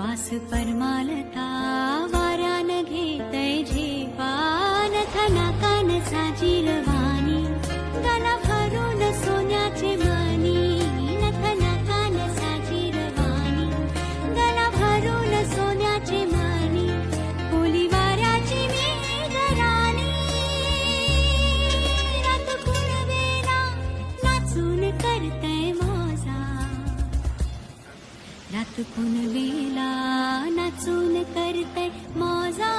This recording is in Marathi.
वास परमालता वाऱ्यान घेतय झेपा नथना कान साजिरवाणी गला भरून सोन्याचे मानी नथना कान साजिरवाणी गला भरून सोन्याचे मानी बोली वाऱ्याची मेघराणी रात कुणवेला नाचून करतय मौजा रात कुणवेला नाचून करतय मौजा